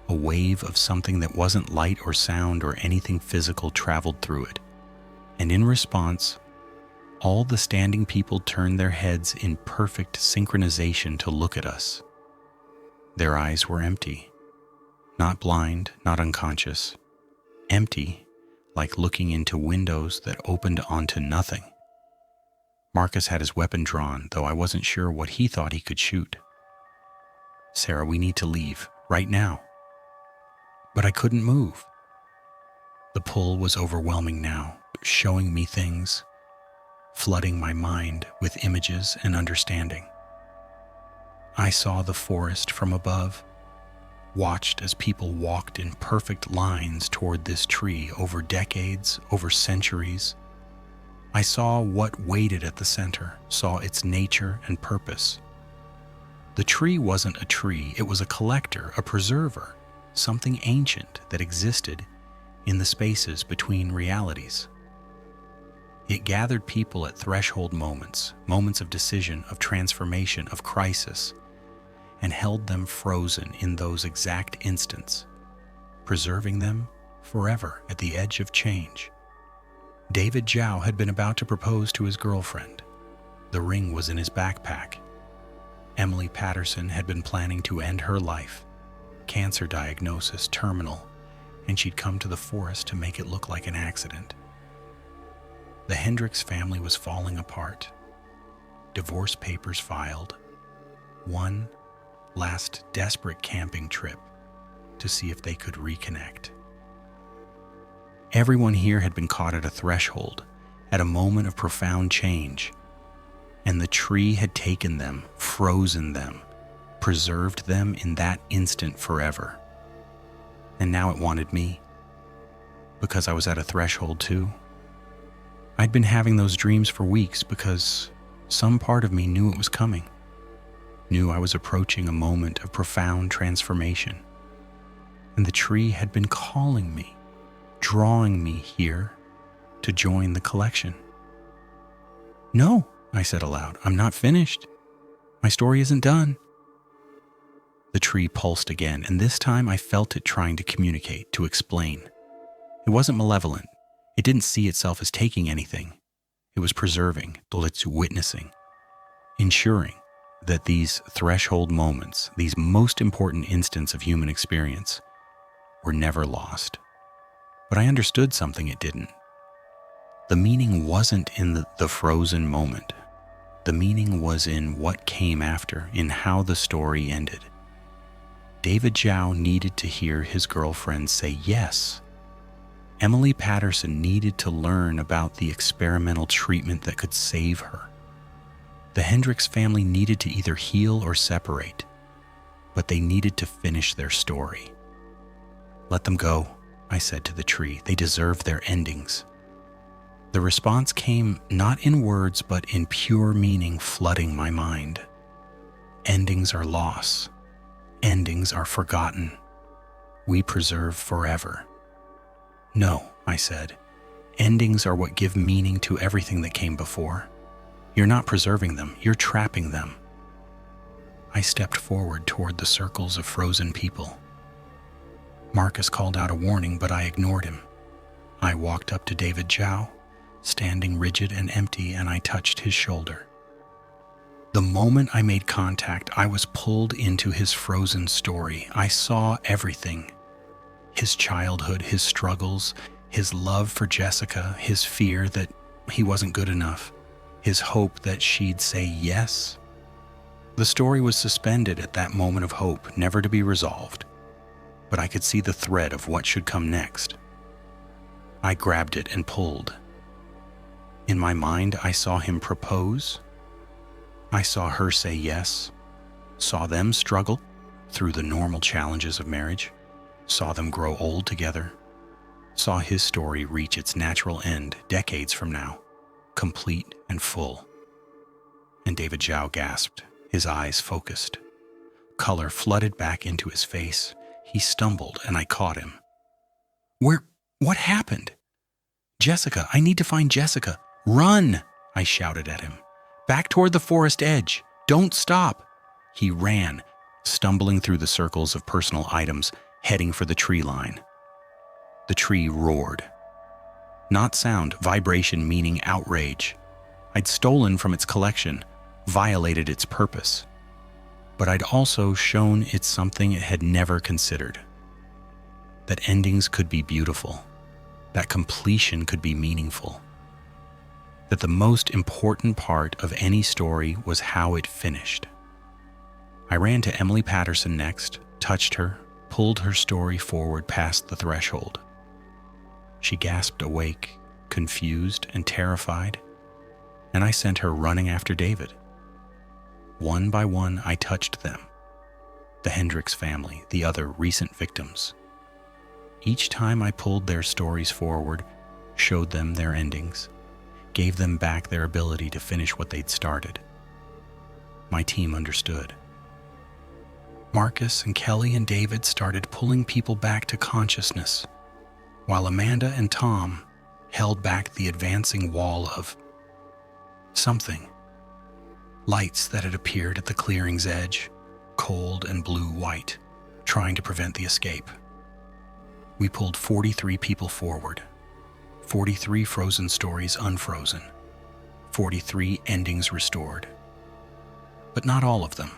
A wave of something that wasn't light or sound or anything physical traveled through it. And in response, all the standing people turned their heads in perfect synchronization to look at us. Their eyes were empty. Not blind, not unconscious. Empty, like looking into windows that opened onto nothing. Marcus had his weapon drawn, though I wasn't sure what he thought he could shoot. "Sarah, we need to leave, right now." But I couldn't move. The pull was overwhelming now, showing me things, flooding my mind with images and understanding. I saw the forest from above, watched as people walked in perfect lines toward this tree over decades, over centuries. I saw what waited at the center, saw its nature and purpose. The tree wasn't a tree, it was a collector, a preserver, something ancient that existed in the spaces between realities. It gathered people at threshold moments, moments of decision, of transformation, of crisis, and held them frozen in those exact instants, preserving them forever at the edge of change. David Zhao had been about to propose to his girlfriend. The ring was in his backpack. Emily Patterson had been planning to end her life. cancer diagnosis, terminal, and she'd come to the forest to make it look like an accident. The Hendricks family was falling apart. Divorce papers filed. One last desperate camping trip to see if they could reconnect. Everyone here had been caught at a threshold, at a moment of profound change, and the tree had taken them, frozen them, preserved them in that instant forever. And now it wanted me, because I was at a threshold too. I'd been having those dreams for weeks because some part of me knew it was coming, knew I was approaching a moment of profound transformation. And the tree had been calling me, drawing me here to join the collection. "No," I said aloud, "I'm not finished. My story isn't done." The tree pulsed again, and this time I felt it trying to communicate, to explain. It wasn't malevolent. It didn't see itself as taking anything. It was preserving, it's witnessing, ensuring that these threshold moments, these most important instants of human experience, were never lost. But I understood something it didn't. The meaning wasn't in the frozen moment. The meaning was in what came after, in how the story ended. David Zhao needed to hear his girlfriend say yes. Emily Patterson needed to learn about the experimental treatment that could save her. The Hendricks family needed to either heal or separate, but they needed to finish their story. "Let them go," I said to the tree. "They deserve their endings." The response came not in words, but in pure meaning flooding my mind. Endings are loss. Endings are forgotten. We preserve forever. "No," I said. "Endings are what give meaning to everything that came before. You're not preserving them, you're trapping them." I stepped forward toward the circles of frozen people. Marcus called out a warning, but I ignored him. I walked up to David Zhao, standing rigid and empty, and I touched his shoulder. The moment I made contact, I was pulled into his frozen story. I saw everything. His childhood, his struggles, his love for Jessica, his fear that he wasn't good enough, his hope that she'd say yes. The story was suspended at that moment of hope, never to be resolved, but I could see the thread of what should come next. I grabbed it and pulled. In my mind, I saw him propose. I saw her say yes, saw them struggle through the normal challenges of marriage, saw them grow old together, saw his story reach its natural end decades from now, complete and full. And David Zhao gasped, his eyes focused. Color flooded back into his face. He stumbled, and I caught him. What happened?" "Jessica, I need to find Jessica. Run!" I shouted at him. "Back toward the forest edge. Don't stop." He ran, stumbling through the circles of personal items, heading for the tree line. The tree roared. Not sound, vibration meaning outrage. I'd stolen from its collection, violated its purpose. But I'd also shown it something it had never considered. That endings could be beautiful. That completion could be meaningful. That the most important part of any story was how it finished. I ran to Emily Patterson next, touched her, pulled her story forward past the threshold. She gasped awake, confused and terrified, and I sent her running after David. One by one, I touched them. The Hendricks family, the other recent victims. Each time I pulled their stories forward, showed them their endings, gave them back their ability to finish what they'd started. My team understood. Marcus and Kelly and David started pulling people back to consciousness, while Amanda and Tom held back the advancing wall of something. Lights that had appeared at the clearing's edge, cold and blue-white, trying to prevent the escape. We pulled 43 people forward, 43 frozen stories unfrozen, 43 endings restored. But not all of them.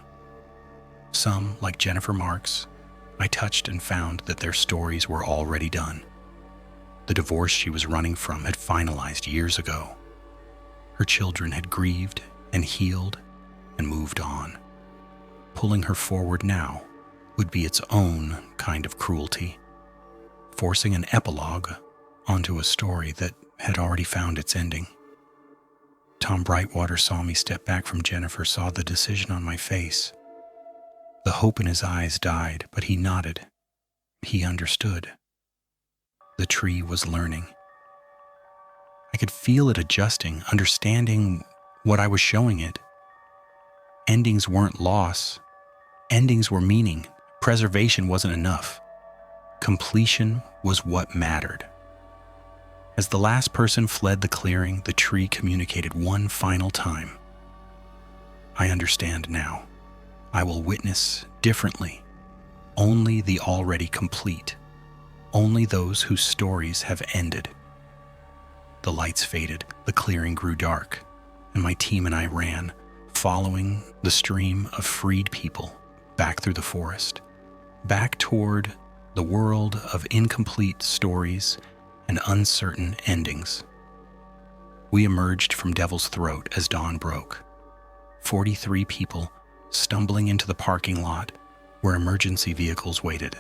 Some, like Jennifer Marks, I touched and found that their stories were already done. The divorce she was running from had finalized years ago. Her children had grieved and healed and moved on. Pulling her forward now would be its own kind of cruelty, forcing an epilogue onto a story that had already found its ending. Tom Brightwater saw me step back from Jennifer, saw the decision on my face. The hope in his eyes died, but he nodded. He understood. The tree was learning. I could feel it adjusting, understanding what I was showing it. Endings weren't loss. Endings were meaning. Preservation wasn't enough. Completion was what mattered. As the last person fled the clearing, the tree communicated one final time. I understand now. I will witness differently. Only the already complete. Only those whose stories have ended. The lights faded, the clearing grew dark, and my team and I ran, following the stream of freed people back through the forest, back toward the world of incomplete stories and uncertain endings. We emerged from Devil's Throat as dawn broke. 43 people stumbling into the parking lot where emergency vehicles waited.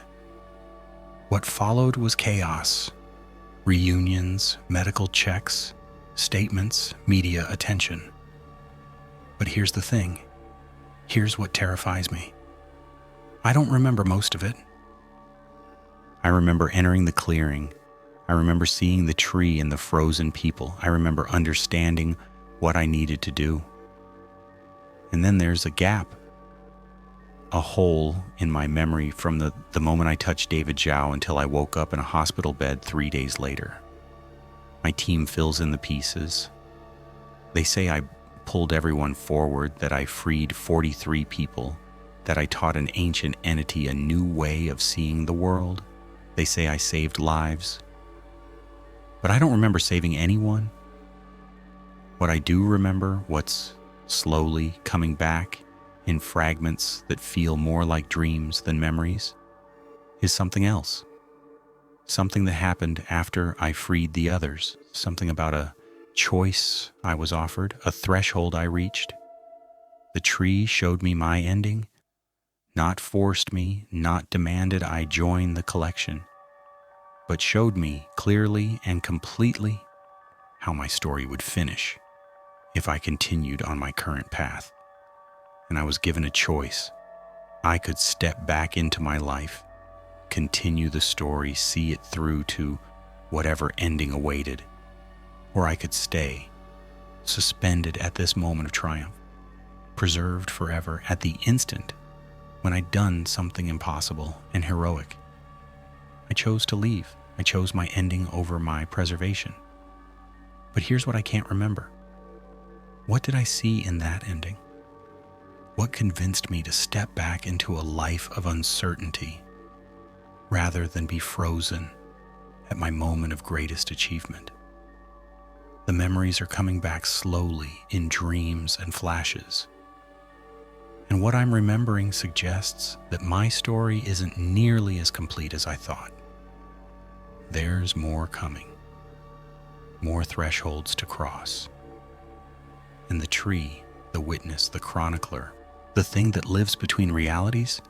What followed was chaos. Reunions, medical checks, statements, media attention. But here's the thing. Here's what terrifies me. I don't remember most of it. I remember entering the clearing. I remember seeing the tree and the frozen people. I remember understanding what I needed to do. And then there's a gap, a hole in my memory from the moment I touched David Zhao until I woke up in a hospital bed 3 days later. My team fills in the pieces. They say I pulled everyone forward, that I freed 43 people, that I taught an ancient entity a new way of seeing the world. They say I saved lives. But I don't remember saving anyone. What I do remember, what's slowly coming back in fragments that feel more like dreams than memories, is something else. Something that happened after I freed the others. Something about a choice I was offered, a threshold I reached. The tree showed me my ending, not forced me, not demanded I join the collection, but showed me clearly and completely how my story would finish if I continued on my current path. And I was given a choice. I could step back into my life, continue the story, see it through to whatever ending awaited, or I could stay, suspended at this moment of triumph, preserved forever at the instant when I'd done something impossible and heroic. I chose to leave. I chose my ending over my preservation. But here's what I can't remember. What did I see in that ending? What convinced me to step back into a life of uncertainty rather than be frozen at my moment of greatest achievement? The memories are coming back slowly in dreams and flashes. And what I'm remembering suggests that my story isn't nearly as complete as I thought. There's more coming, more thresholds to cross. And the tree, the witness, the chronicler, the thing that lives between realities,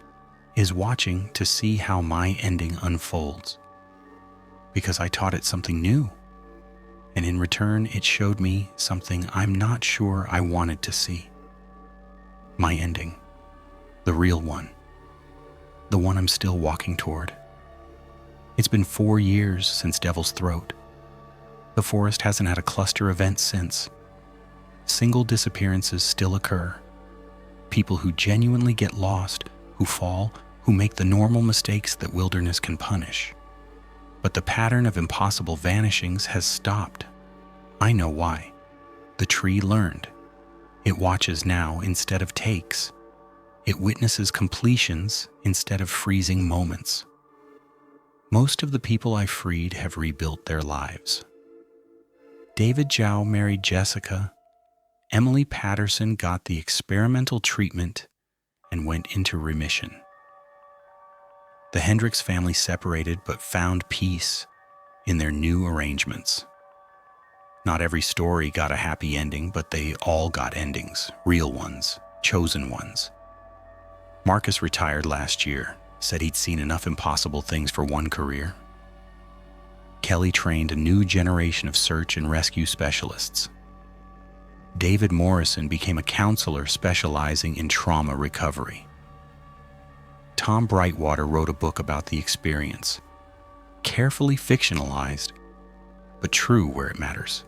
is watching to see how my ending unfolds. Because I taught it something new, and in return it showed me something I'm not sure I wanted to see. My ending, the real one, the one I'm still walking toward. It's been 4 years since Devil's Throat. The forest hasn't had a cluster event since. Single disappearances still occur. People who genuinely get lost, who fall, who make the normal mistakes that wilderness can punish. But the pattern of impossible vanishings has stopped. I know why. The tree learned. It watches now instead of takes. It witnesses completions instead of freezing moments. Most of the people I freed have rebuilt their lives. David Zhao married Jessica. Emily Patterson got the experimental treatment and went into remission. The Hendricks family separated but found peace in their new arrangements. Not every story got a happy ending, but they all got endings, real ones, chosen ones. Marcus retired last year, said he'd seen enough impossible things for one career. Kelly trained a new generation of search and rescue specialists. David Morrison became a counselor specializing in trauma recovery. Tom Brightwater wrote a book about the experience, carefully fictionalized, but true where it matters.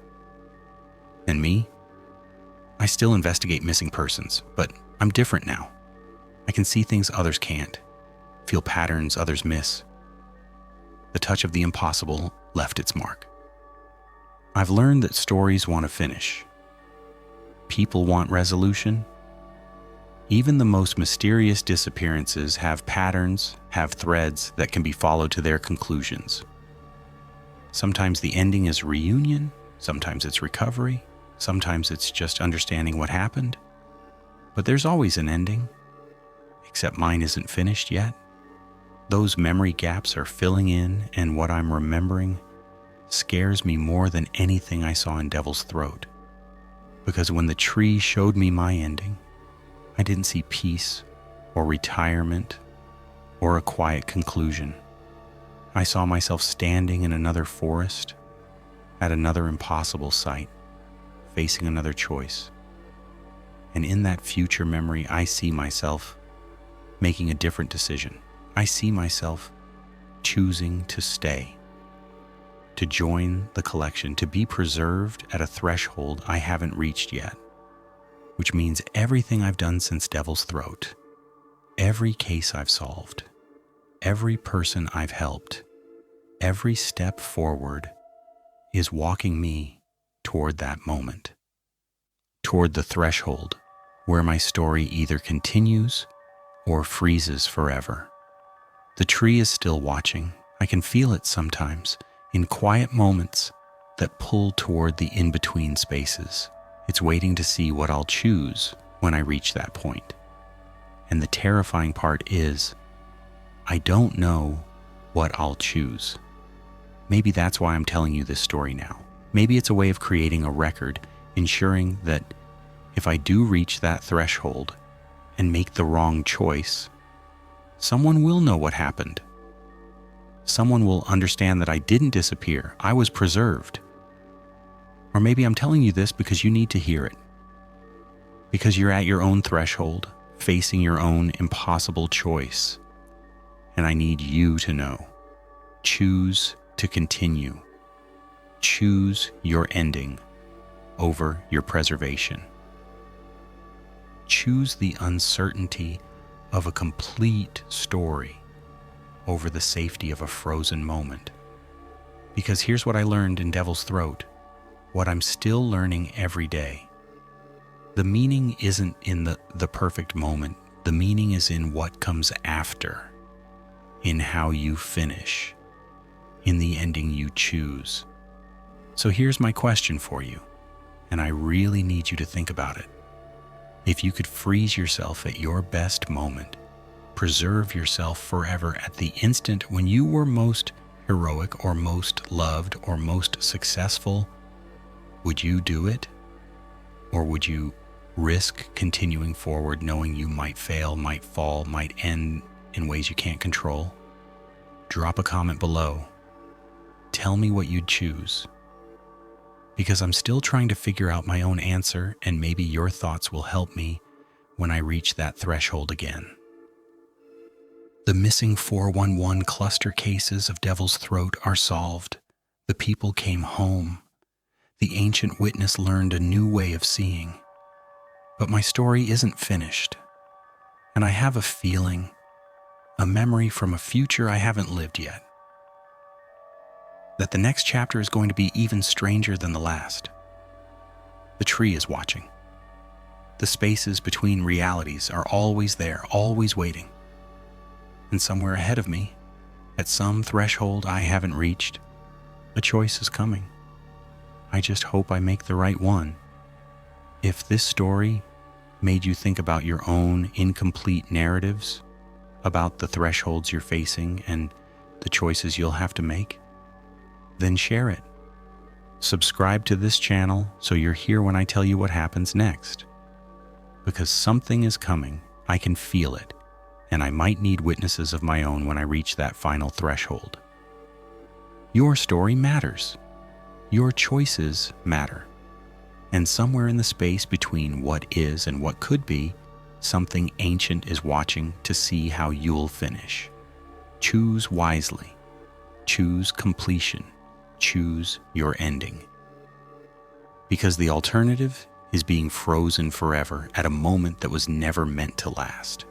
And me? I still investigate missing persons, but I'm different now. I can see things others can't, feel patterns others miss. The touch of the impossible left its mark. I've learned that stories want to finish. People want resolution. Even the most mysterious disappearances have patterns, have threads that can be followed to their conclusions. Sometimes the ending is reunion, sometimes it's recovery, sometimes it's just understanding what happened. But there's always an ending, except mine isn't finished yet. Those memory gaps are filling in, and what I'm remembering scares me more than anything I saw in Devil's Throat. Because when the tree showed me my ending, I didn't see peace or retirement or a quiet conclusion. I saw myself standing in another forest, at another impossible site, facing another choice. And in that future memory, I see myself making a different decision. I see myself choosing to stay, to join the collection, to be preserved at a threshold I haven't reached yet, which means everything I've done since Devil's Throat, every case I've solved, every person I've helped, every step forward is walking me toward that moment, toward the threshold where my story either continues or freezes forever. The tree is still watching. I can feel it sometimes in quiet moments that pull toward the in-between spaces. It's waiting to see what I'll choose when I reach that point. And the terrifying part is, I don't know what I'll choose. Maybe that's why I'm telling you this story now. Maybe it's a way of creating a record, ensuring that if I do reach that threshold and make the wrong choice, someone will know what happened. Someone will understand that I didn't disappear. I was preserved. Or maybe I'm telling you this because you need to hear it. Because you're at your own threshold, facing your own impossible choice. And I need you to know. Choose to continue. Choose your ending over your preservation. Choose the uncertainty of a complete story over the safety of a frozen moment. Because here's what I learned in Devil's Throat, what I'm still learning every day. The meaning isn't in the perfect moment. The meaning is in what comes after, in how you finish, in the ending you choose. So here's my question for you, and I really need you to think about it. If you could freeze yourself at your best moment, preserve yourself forever at the instant when you were most heroic or most loved or most successful, would you do it? Or would you risk continuing forward knowing you might fail, might fall, might end in ways you can't control? Drop a comment below. Tell me what you'd choose. Because I'm still trying to figure out my own answer, and maybe your thoughts will help me when I reach that threshold again. The missing 411 cluster cases of Devil's Throat are solved. The people came home. The ancient witness learned a new way of seeing. But my story isn't finished. And I have a feeling, a memory from a future I haven't lived yet, that the next chapter is going to be even stranger than the last. The tree is watching. The spaces between realities are always there, always waiting. And somewhere ahead of me, at some threshold I haven't reached, a choice is coming. I just hope I make the right one. If this story made you think about your own incomplete narratives, about the thresholds you're facing and the choices you'll have to make? Then share it. Subscribe to this channel so you're here when I tell you what happens next. Because something is coming, I can feel it, and I might need witnesses of my own when I reach that final threshold. Your story matters. Your choices matter. And somewhere in the space between what is and what could be, something ancient is watching to see how you'll finish. Choose wisely. Choose completion. Choose your ending. Because the alternative is being frozen forever at a moment that was never meant to last.